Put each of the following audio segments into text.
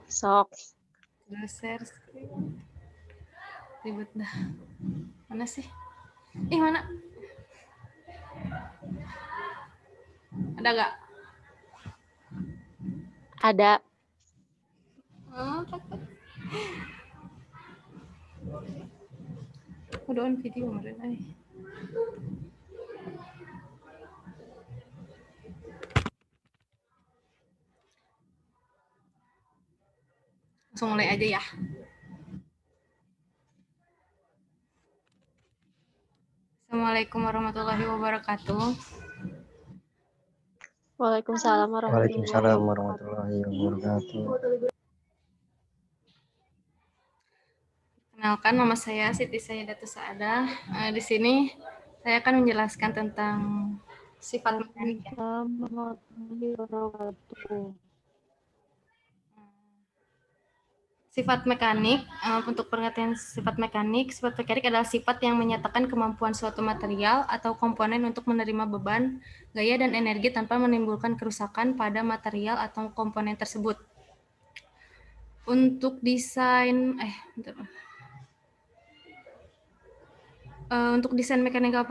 Sok. Udah share screen. Ribet dah. Mana sih? Mana? Ada gak? Ada. Takut. Udah on video kemarin. Langsung mulai aja ya. Assalamualaikum warahmatullahi wabarakatuh. Waalaikumsalam warahmatullahi wabarakatuh. Kenalkan, nama saya Siti Sayyidatus Saadah. Di sini saya akan menjelaskan tentang sifat mekanik. Sifat mekanik, untuk pengertian sifat mekanik adalah sifat yang menyatakan kemampuan suatu material atau komponen untuk menerima beban, gaya, dan energi tanpa menimbulkan kerusakan pada material atau komponen tersebut. Untuk desain, untuk desain mechanical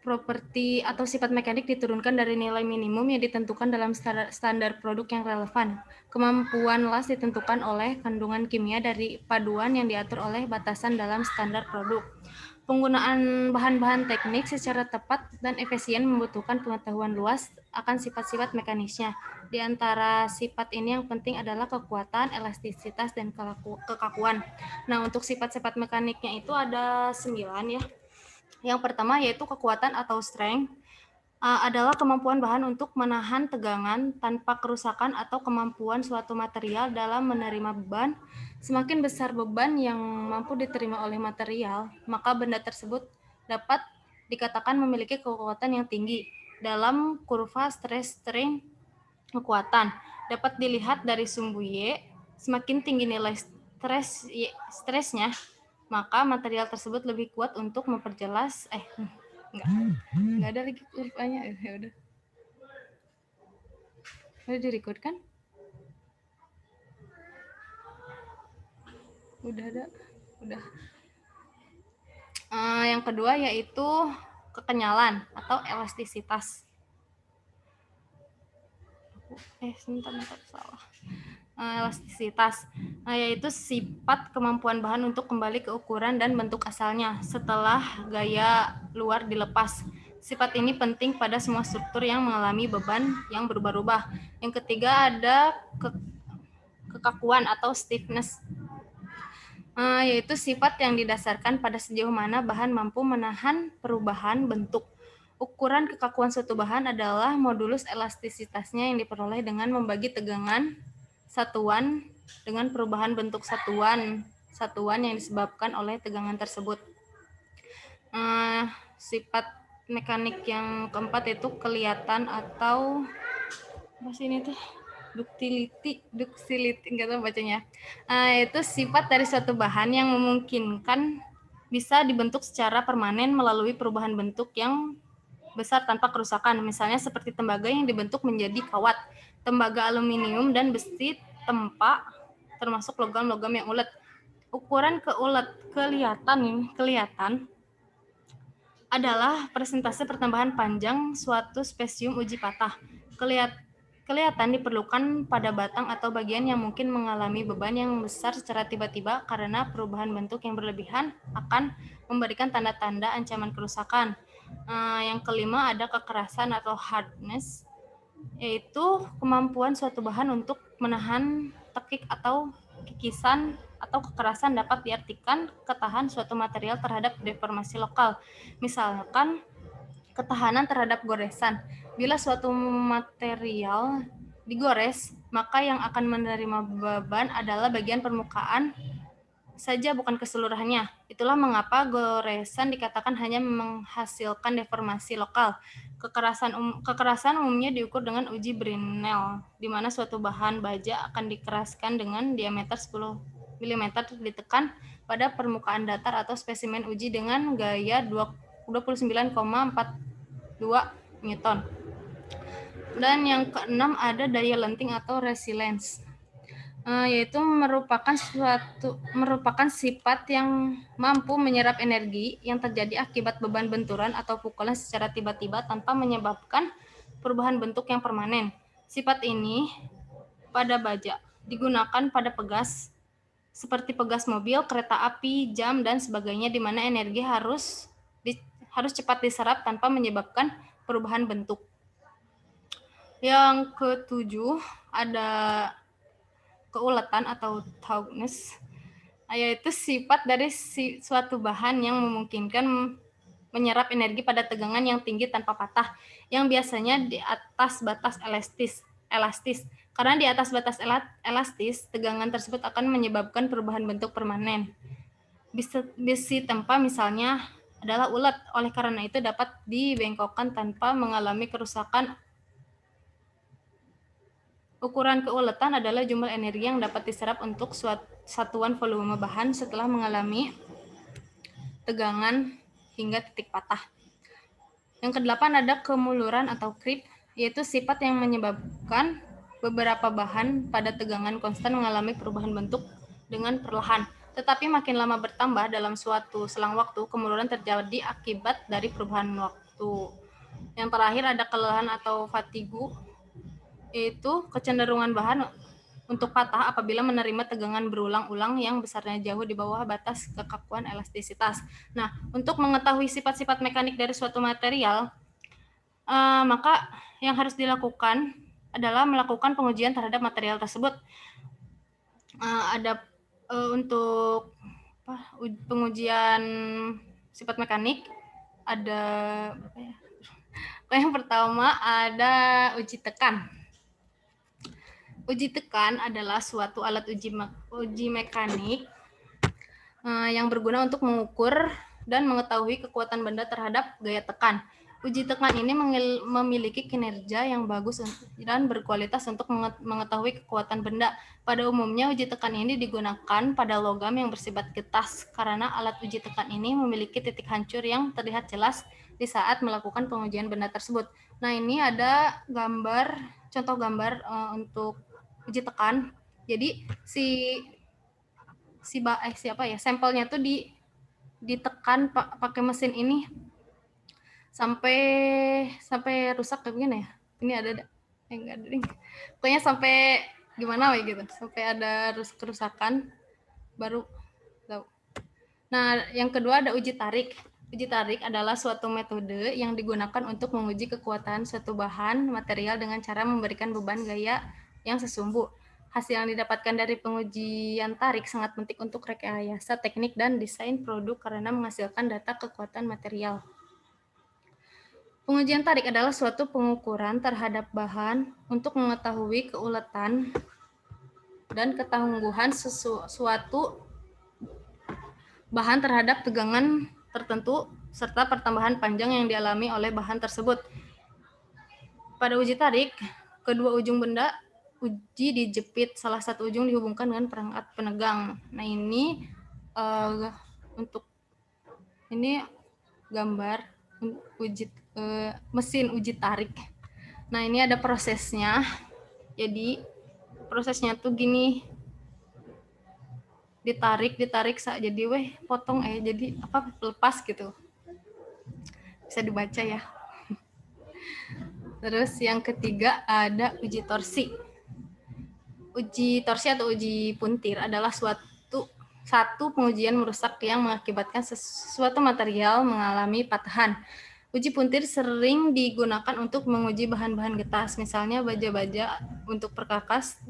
property atau sifat mekanik diturunkan dari nilai minimum yang ditentukan dalam standar produk yang relevan. Kemampuan las ditentukan oleh kandungan kimia dari paduan yang diatur oleh batasan dalam standar produk. Penggunaan bahan-bahan teknik secara tepat dan efisien membutuhkan pengetahuan luas akan sifat-sifat mekanisnya. Di antara sifat ini yang penting adalah kekuatan, elastisitas, dan kekakuan. Nah, untuk sifat-sifat mekaniknya itu ada 9 ya. Yang pertama yaitu kekuatan atau strength, adalah kemampuan bahan untuk menahan tegangan tanpa kerusakan atau kemampuan suatu material dalam menerima beban. Semakin besar beban yang mampu diterima oleh material, maka benda tersebut dapat dikatakan memiliki kekuatan yang tinggi. Dalam kurva stress-strain kekuatan dapat dilihat dari sumbu Y, semakin tinggi nilai stresnya, maka material tersebut lebih kuat untuk memperjelas Enggak ada lagi kurvanya. Ya udah. Udah direkod kan? Udah ada. Udah. Yang kedua yaitu kekenyalan atau elastisitas. Sebentar salah. Elastisitas, yaitu sifat kemampuan bahan untuk kembali ke ukuran dan bentuk asalnya setelah gaya luar dilepas. Sifat ini penting pada semua struktur yang mengalami beban yang berubah-ubah. Yang ketiga ada kekakuan atau stiffness, yaitu sifat yang didasarkan pada sejauh mana bahan mampu menahan perubahan bentuk. Ukuran kekakuan suatu bahan adalah modulus elastisitasnya yang diperoleh dengan membagi tegangan satuan dengan perubahan bentuk satuan yang disebabkan oleh tegangan tersebut. Sifat mekanik yang keempat itu kelihatan atau apa sih ini tuh? Ductility nggak tahu bacanya. Itu sifat dari suatu bahan yang memungkinkan bisa dibentuk secara permanen melalui perubahan bentuk yang besar tanpa kerusakan. Misalnya seperti tembaga yang dibentuk menjadi kawat, tembaga aluminium dan besi tempa, termasuk logam-logam yang ulet. Ukuran kelihatan adalah persentase pertambahan panjang suatu spesium uji patah. Kelihatan diperlukan pada batang atau bagian yang mungkin mengalami beban yang besar secara tiba-tiba karena perubahan bentuk yang berlebihan akan memberikan tanda-tanda ancaman kerusakan. Yang kelima ada kekerasan atau hardness, yaitu kemampuan suatu bahan untuk menahan tekik atau kikisan atau kekerasan dapat diartikan ketahan suatu material terhadap deformasi lokal. Misalkan ketahanan terhadap goresan. Bila suatu material digores, maka yang akan menerima beban adalah bagian permukaan saja, bukan keseluruhannya. Itulah mengapa goresan dikatakan hanya menghasilkan deformasi lokal. Kekerasan umumnya diukur dengan uji Brinell, di mana suatu bahan baja akan dikeraskan dengan diameter 10 mm ditekan pada permukaan datar atau spesimen uji dengan gaya 29,42 Newton. Dan yang keenam ada daya lenting atau resilience. yaitu merupakan sifat yang mampu menyerap energi yang terjadi akibat beban benturan atau pukulan secara tiba-tiba tanpa menyebabkan perubahan bentuk yang permanen. Sifat ini pada baja digunakan pada pegas seperti pegas mobil, kereta api, jam, dan sebagainya, di mana energi harus cepat diserap tanpa menyebabkan perubahan bentuk. Yang ketujuh ada keuletan atau tautness, yaitu sifat dari suatu bahan yang memungkinkan menyerap energi pada tegangan yang tinggi tanpa patah, yang biasanya di atas batas elastis. Karena di atas batas elastis, tegangan tersebut akan menyebabkan perubahan bentuk permanen. Besi tempa misalnya adalah ulet, oleh karena itu dapat dibengkokkan tanpa mengalami kerusakan. Ukuran keuletan adalah jumlah energi yang dapat diserap untuk satuan volume bahan setelah mengalami tegangan hingga titik patah. Yang kedelapan ada kemuluran atau creep, yaitu sifat yang menyebabkan beberapa bahan pada tegangan konstan mengalami perubahan bentuk dengan perlahan. Tetapi makin lama bertambah dalam suatu selang waktu, kemuluran terjadi akibat dari perubahan waktu. Yang terakhir ada kelelahan atau fatigue, yaitu kecenderungan bahan untuk patah apabila menerima tegangan berulang-ulang yang besarnya jauh di bawah batas kekakuan elastisitas. Nah, untuk mengetahui sifat-sifat mekanik dari suatu material, maka yang harus dilakukan adalah melakukan pengujian terhadap material tersebut. Ada untuk pengujian sifat mekanik ada yang pertama ada uji tekan. Uji tekan adalah suatu alat uji mekanik yang berguna untuk mengukur dan mengetahui kekuatan benda terhadap gaya tekan. Uji tekan ini memiliki kinerja yang bagus dan berkualitas untuk mengetahui kekuatan benda. Pada umumnya, uji tekan ini digunakan pada logam yang bersifat getas karena alat uji tekan ini memiliki titik hancur yang terlihat jelas di saat melakukan pengujian benda tersebut. Nah, ini ada contoh gambar untuk uji tekan. Jadi sampelnya tuh ditekan pakai mesin ini sampai rusak kayak begini ya. Ini ada enggak ada. Pokoknya sampai gimana gitu. Sampai ada kerusakan baru tahu. Nah, yang kedua ada uji tarik. Uji tarik adalah suatu metode yang digunakan untuk menguji kekuatan suatu bahan material dengan cara memberikan beban gaya yang sesumbu. Hasil yang didapatkan dari pengujian tarik sangat penting untuk rekayasa teknik dan desain produk karena menghasilkan data kekuatan material. Pengujian tarik adalah suatu pengukuran terhadap bahan untuk mengetahui keuletan dan ketangguhan suatu bahan terhadap tegangan tertentu serta pertambahan panjang yang dialami oleh bahan tersebut. Pada uji tarik, kedua ujung benda uji dijepit, salah satu ujung dihubungkan dengan perangkat penegang. Nah, ini untuk ini gambar mesin uji tarik. Nah, ini ada prosesnya. Jadi prosesnya tuh gini, ditarik jadi potong jadi lepas gitu. Bisa dibaca ya. Terus yang ketiga ada uji torsi. Uji torsi atau uji puntir adalah satu pengujian merusak yang mengakibatkan sesuatu material mengalami patahan. Uji puntir sering digunakan untuk menguji bahan-bahan getas, misalnya baja-baja untuk perkakas,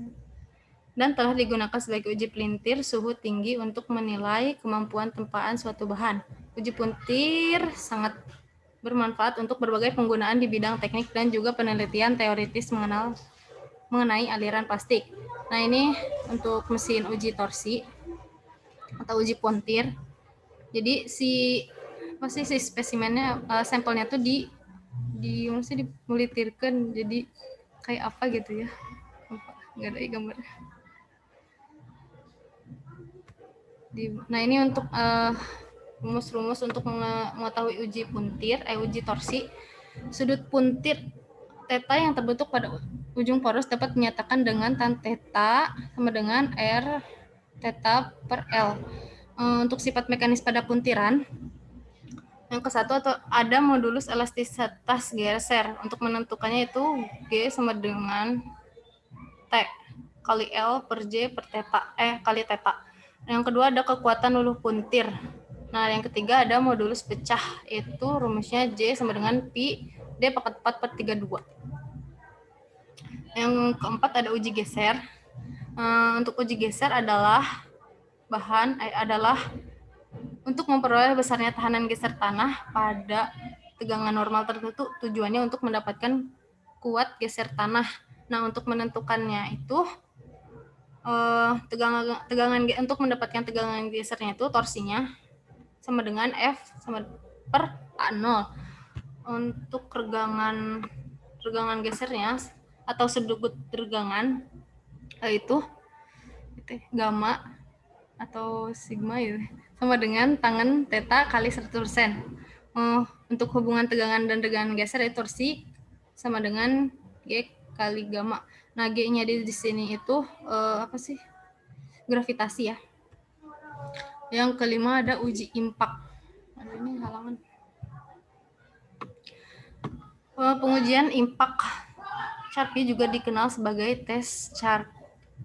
dan telah digunakan sebagai uji pelintir suhu tinggi untuk menilai kemampuan tempaan suatu bahan. Uji puntir sangat bermanfaat untuk berbagai penggunaan di bidang teknik dan juga penelitian teoritis mengenai aliran plastik. Nah, ini untuk mesin uji torsi atau uji puntir. Jadi si spesimennya, sampelnya tuh dimulitirkan jadi kayak apa gitu ya. Nggak ada gambar. Nah, ini untuk rumus-rumus untuk mengetahui uji torsi. Sudut puntir theta yang terbentuk pada ujung poros dapat dinyatakan dengan tan theta sama dengan R theta per L. Untuk sifat mekanis pada puntiran, yang ke satu atau ada modulus elastisitas geser. Untuk menentukannya itu G sama dengan T kali L per J per theta, kali theta. Yang kedua ada kekuatan luluh puntir. Nah, yang ketiga ada modulus pecah, itu rumusnya J sama dengan pi D pangkat 4 per 32. Yang keempat ada uji geser. Untuk uji geser adalah untuk memperoleh besarnya tahanan geser tanah pada tegangan normal tertentu, tujuannya untuk mendapatkan kuat geser tanah. Nah, untuk menentukannya itu untuk mendapatkan tegangan gesernya itu torsinya sama dengan F sama per A0. Untuk regangan gesernya atau sedikit regangan itu gamma atau sigma ya, sama dengan tangan theta kali 100%. Untuk hubungan tegangan dan tegangan geser itu torsi sama dengan G kali gamma. Nah, G-nya di sini itu gravitasi ya. Yang kelima ada uji impak. Ini halangan. Pengujian impak Charpy juga dikenal sebagai tes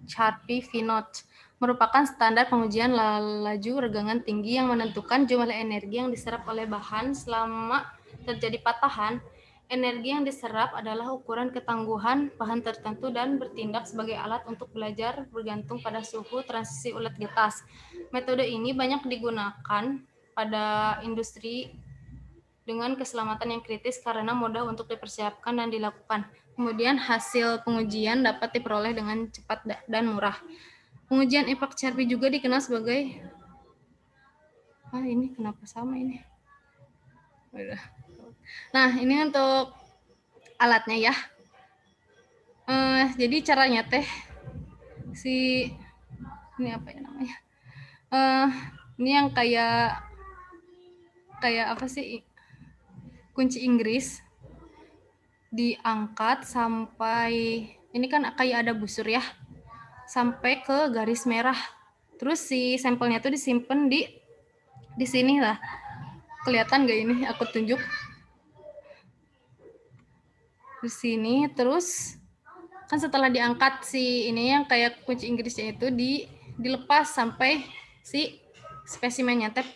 Charpy-Vinot, merupakan standar pengujian laju regangan tinggi yang menentukan jumlah energi yang diserap oleh bahan selama terjadi patahan. Energi yang diserap adalah ukuran ketangguhan bahan tertentu dan bertindak sebagai alat untuk belajar bergantung pada suhu transisi ulat getas. Metode ini banyak digunakan pada industri dengan keselamatan yang kritis karena mudah untuk dipersiapkan dan dilakukan. Kemudian hasil pengujian dapat diperoleh dengan cepat dan murah. Pengujian impak Charpy juga dikenal sebagai ini kenapa sama ini? Nah, ini untuk alatnya ya. Jadi caranya teh ini apa ya namanya? Ini yang kayak apa sih? Kunci Inggris diangkat sampai ini kan kayak ada busur ya, sampai ke garis merah. Terus si sampelnya tuh disimpan di sini lah. Kelihatan gak ini? Aku tunjuk di sini. Terus kan setelah diangkat si ini yang kayak kunci Inggrisnya itu dilepas sampai si spesimennya teh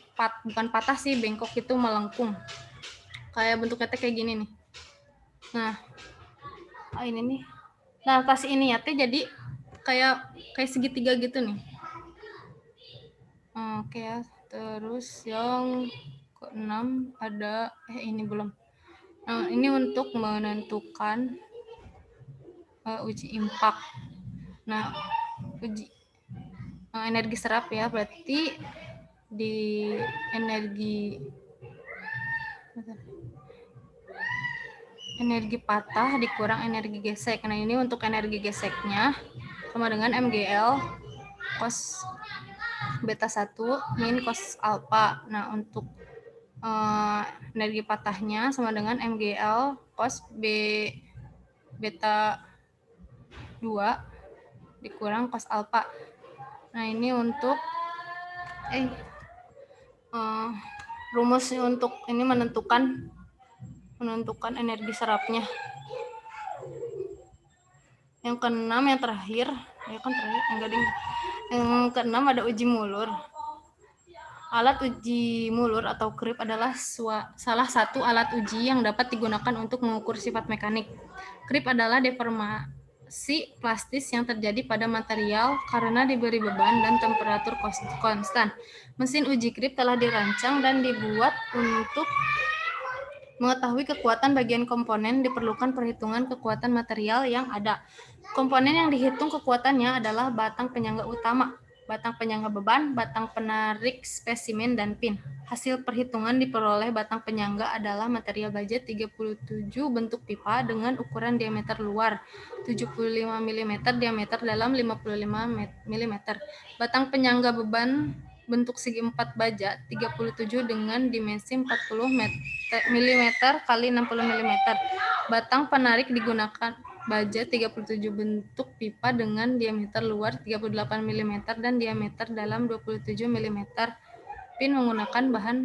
bukan patah sih, bengkok itu melengkung. Kayak bentuknya teh kayak gini nih. Nah, ini nih. Nah, pas ini ya teh jadi kayak segitiga gitu nih. Oke ya. Terus yang ke-6 ada ini belum. Ini untuk menentukan uji impak. Nah, uji energi serap ya, berarti di energi patah dikurang energi gesek. Nah, ini untuk energi geseknya sama dengan MGL cos beta 1 min cos alpha. Nah, untuk energi patahnya sama dengan MGL cos beta 2 dikurang cos alpha. Nah, ini untuk rumusnya untuk ini menentukan energi serapnya. Yang ke-6 yang terakhir, yang ke-6 ada uji mulur. Alat uji mulur atau krip adalah salah satu alat uji yang dapat digunakan untuk mengukur sifat mekanik. Krip adalah deformasi plastis yang terjadi pada material karena diberi beban dan temperatur konstan. Mesin uji krip telah dirancang dan dibuat untuk mengetahui kekuatan bagian komponen. Diperlukan perhitungan kekuatan material yang ada. Komponen yang dihitung kekuatannya adalah batang penyangga utama, batang penyangga beban, batang penarik spesimen, dan pin. Hasil perhitungan diperoleh batang penyangga adalah material baja 37 bentuk pipa dengan ukuran diameter luar 75 mm, diameter dalam 55 mm. Batang penyangga beban bentuk segi 4 baja 37 dengan dimensi 40 mm kali 60 mm. Batang penarik baja 37 bentuk pipa dengan diameter luar 38 mm dan diameter dalam 27 mm. Pin menggunakan bahan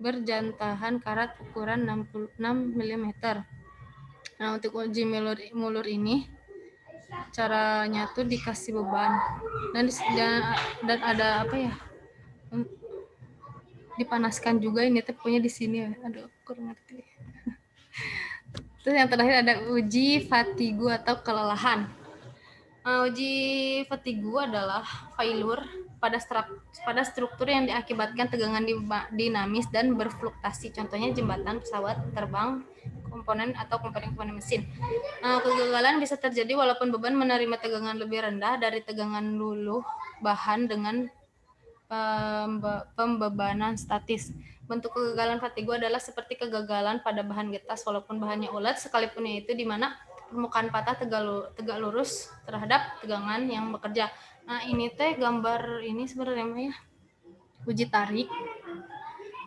berjantahan karat ukuran 66 mm. Nah, untuk uji mulur ini caranya tuh dikasih beban dan ada apa ya? Dipanaskan juga ini tuh punya di sini. Aduh, kurang ngerti. Terus yang terakhir ada uji fatigu atau kelelahan. Uji fatigu adalah failure pada struktur yang diakibatkan tegangan dinamis dan berfluktuasi. Contohnya jembatan, pesawat terbang, komponen mesin. Kegagalan bisa terjadi walaupun beban menerima tegangan lebih rendah dari tegangan luluh bahan dengan pembebanan statis. Bentuk kegagalan fatigu adalah seperti kegagalan pada bahan getas walaupun bahannya ulet sekalipun, yaitu di mana permukaan patah tegak lurus terhadap tegangan yang bekerja. Nah, ini teh gambar ini sebenarnya ya uji tarik.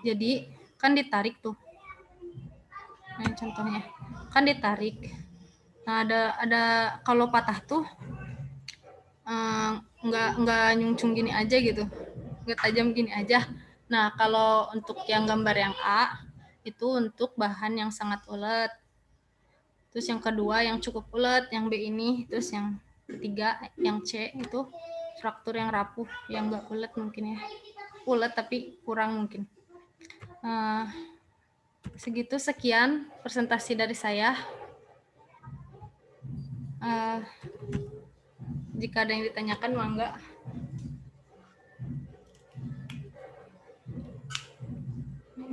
Jadi kan ditarik tuh. Nah, contohnya kan ditarik. Nah, ada kalau patah tuh nggak nyungcung gini aja gitu, nggak tajam gini aja. Nah, kalau untuk yang gambar yang A itu untuk bahan yang sangat ulet. Terus yang kedua yang cukup ulet, yang B ini. Terus yang ketiga yang C itu fraktur yang rapuh, yang nggak ulet mungkin ya. Ulet tapi kurang mungkin. Segitu, sekian presentasi dari saya. Jika ada yang ditanyakan, mangga.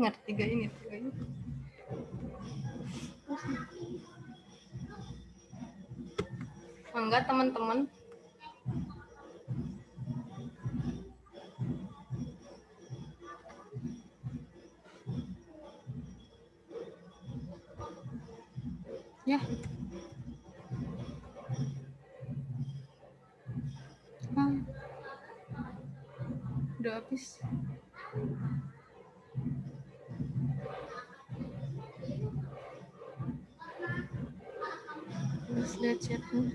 Ngerti gak ini? Mangga teman-teman. Ya. Udah habis. Terus lihat chatnya.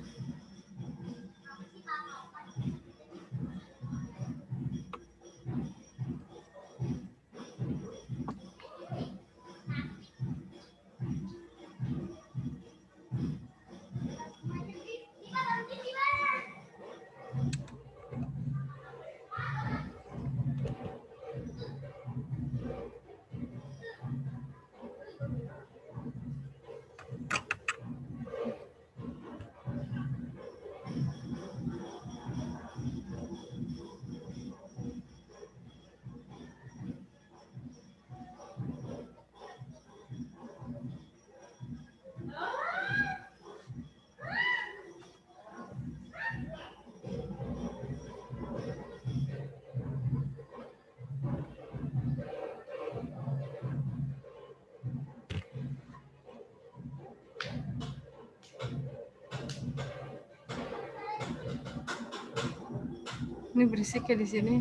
Ini berisik ya di sini.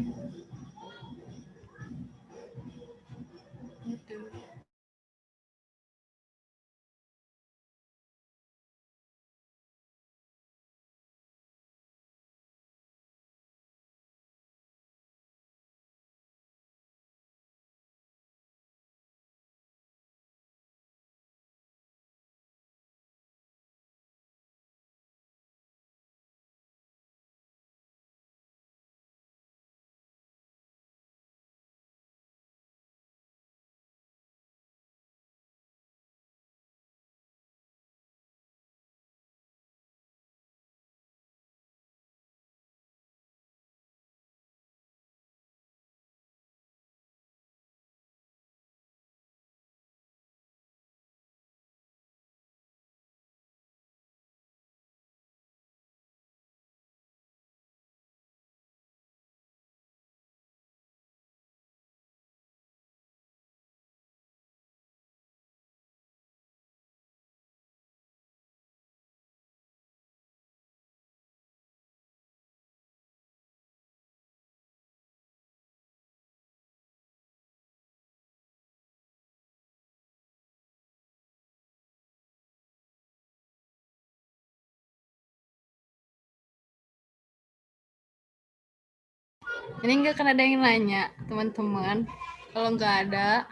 Ini nggak akan ada yang nanya, teman-teman. Kalau nggak ada,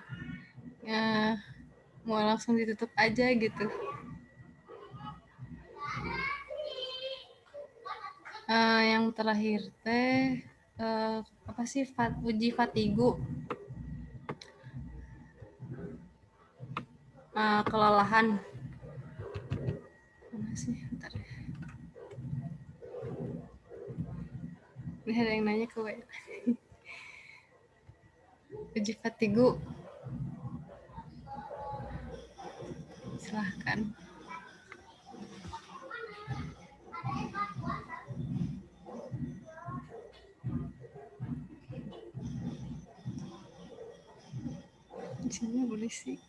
ya, mau langsung ditutup aja gitu. Yang terakhir teh apa sih uji fatigu, kelelahan. Mana sih? Bentar. Ini ada yang nanya ke WA. Uji fatigu, silahkan. Di sini berisik.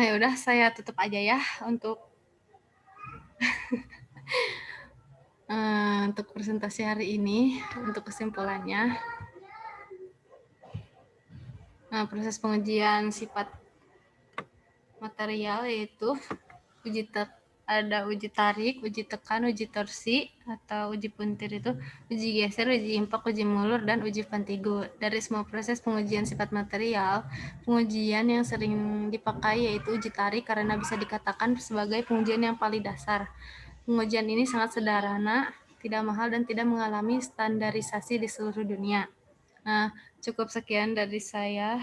Ya udah saya tutup aja ya untuk presentasi hari ini. Untuk kesimpulannya, proses pengujian sifat material yaitu ada uji tarik, uji tekan, uji torsi atau uji puntir itu, uji geser, uji impak, uji mulur, dan uji fatigu. Dari semua proses pengujian sifat material, pengujian yang sering dipakai yaitu uji tarik karena bisa dikatakan sebagai pengujian yang paling dasar. Pengujian ini sangat sederhana, tidak mahal, dan tidak mengalami standarisasi di seluruh dunia. Nah, cukup sekian dari saya.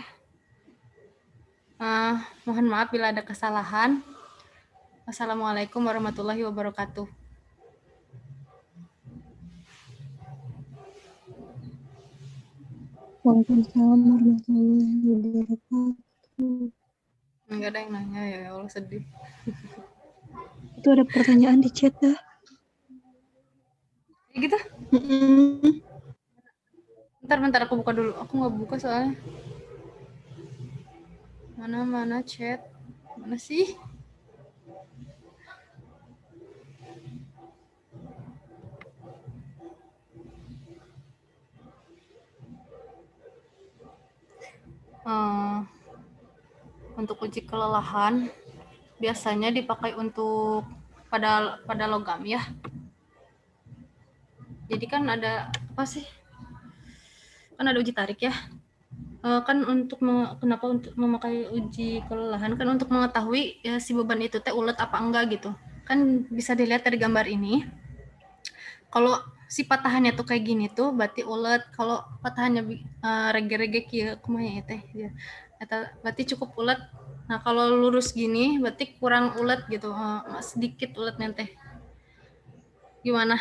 Mohon maaf bila ada kesalahan. Wassalamualaikum warahmatullahi wabarakatuh. Waalaikumsalam warahmatullahi wabarakatuh. Enggak ada yang nanya ya Allah, sedih. Itu ada pertanyaan di chat dah. Ya gitu? Bentar aku buka dulu. Aku nggak buka soalnya. Mana chat? Mana sih? Untuk uji kelelahan biasanya dipakai untuk pada logam ya. Jadi kan ada apa sih? Kan ada uji tarik ya. Kan kenapa untuk memakai uji kelelahan kan untuk mengetahui ya si beban itu teh ulet apa enggak gitu. Kan bisa dilihat dari gambar ini. Kalau si patahannya tuh kayak gini tuh berarti ulet. Kalau patahannya rege-rege kieu kumaha ya teh ya. Eta berarti cukup ulet. Nah, kalau lurus gini berarti kurang ulet gitu. Sedikit uletnya teh. Gimana?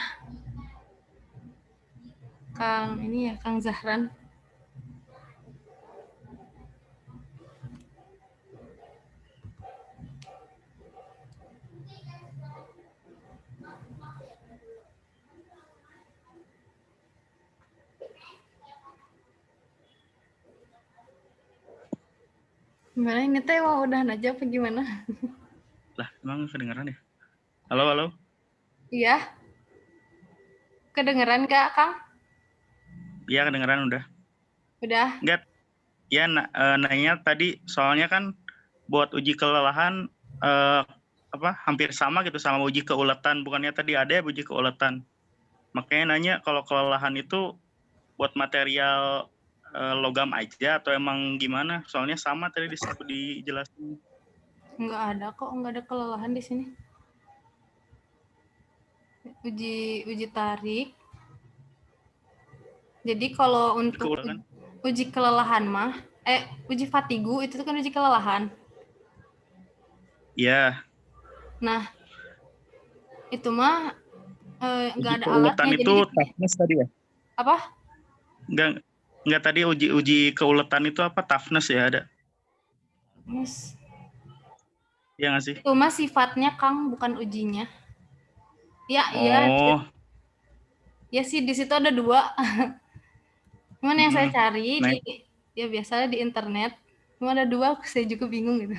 Kang Zahran. Gimana ini teh udah aja apa gimana? Lah, emang kedengeran ya? Halo? Iya. Kedengeran gak, Kang? Iya, kedengeran udah. Udah. Enggak. Ya, nanya tadi soalnya kan buat uji kelelahan hampir sama gitu sama uji keuletan. Bukannya tadi ada ya uji keuletan. Makanya nanya kalau kelelahan itu buat material logam aja atau emang gimana? Soalnya sama tadi dijelasin. Enggak ada kok, enggak ada kelelahan di sini. Uji tarik. Jadi kalau untuk uji kelelahan mah, uji fatigu itu kan uji kelelahan. Iya. Nah, itu mah enggak ada keuletan alatnya. Itu jadi toughness tadi ya? Apa? Enggak tadi uji keuletan itu apa? Toughness ya ada? Yes. Iya nggak sih? Itu mah sifatnya Kang, bukan ujinya. Ya, iya. Ya sih, di situ ada 2. Cuman yang saya cari ya biasanya di internet Cuma ada 2, saya juga bingung gitu.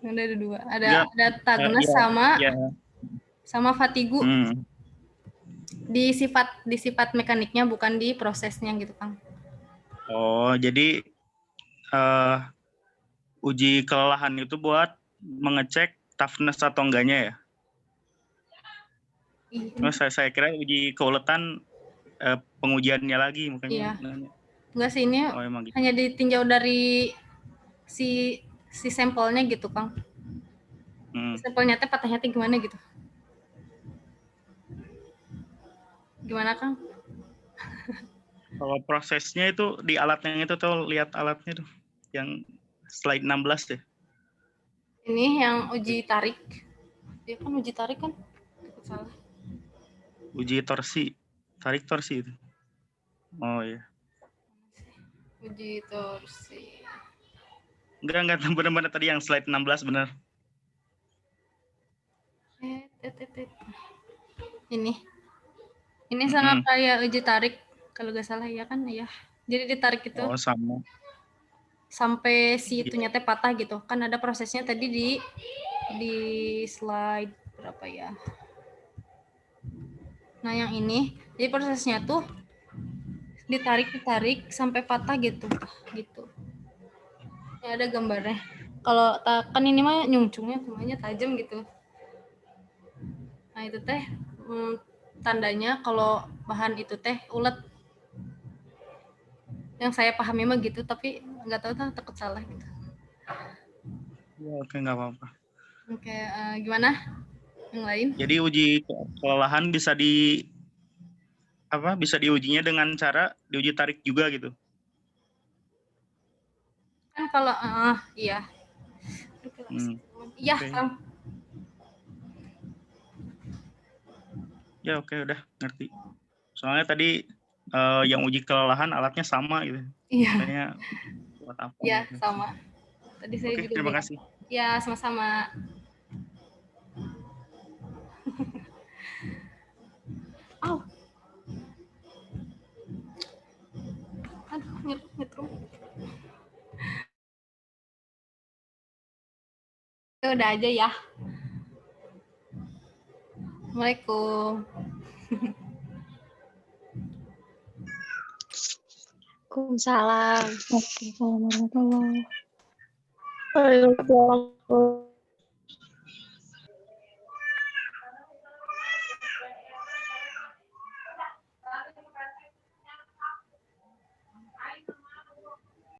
Ada 2. Enggak, Ada Tagnes iya, iya. sama Fatigu Hmm. di sifat mekaniknya, bukan di prosesnya gitu, Kang. Oh, jadi uji kelelahan itu buat mengecek toughness atau enggaknya ya? Oh, saya kira uji keuletan pengujiannya lagi, makanya Iya. nanya. Enggak sih, ini Oh, emang gitu. hanya ditinjau dari si sampelnya gitu, Kang. Sampelnya teh patahnya teh gimana gitu. Gimana, Kang? Kalau prosesnya itu di alat yang itu tuh, lihat alatnya tuh yang slide 16 ya. Ini yang uji tarik. Dia kan uji tarik kan? Salah. Uji torsi, tarik torsi itu. Oh iya. Uji torsi. Enggak benar-benar tadi yang slide 16 benar. Ini sama kayak uji tarik kalau nggak salah ya kan ya. Jadi ditarik itu Oh, sama. sampai si itunya teh patah gitu. Kan ada prosesnya tadi di slide berapa ya? Nah, yang ini jadi prosesnya tuh ditarik sampai patah gitu. Ini ada gambarnya. Kalau kan ini mah nyungcungnya semuanya tajam gitu. Nah, itu teh tandanya kalau bahan itu teh ulet. Yang saya pahami mah gitu, tapi nggak tahu takut salah gitu. Ya, oke, nggak apa-apa. Oke, gimana? Yang lain? Jadi uji kelelahan bisa diujinya dengan cara diuji tarik juga gitu. Kan kalau iya. Iya, Oke. Kang. Ya, oke, udah ngerti. Soalnya tadi yang uji kelelahan alatnya sama gitu. Iya. Kayaknya buat apa? Iya, gitu. sama. Tadi saya Oke, juga terima bilang. kasih. Ya, sama-sama. Oh. Aduh, nyetrum. Ya udah aja ya. Assalamualaikum. Waalaikumsalam. Waalaikumsalam warahmatullahi Waalaikumsalam.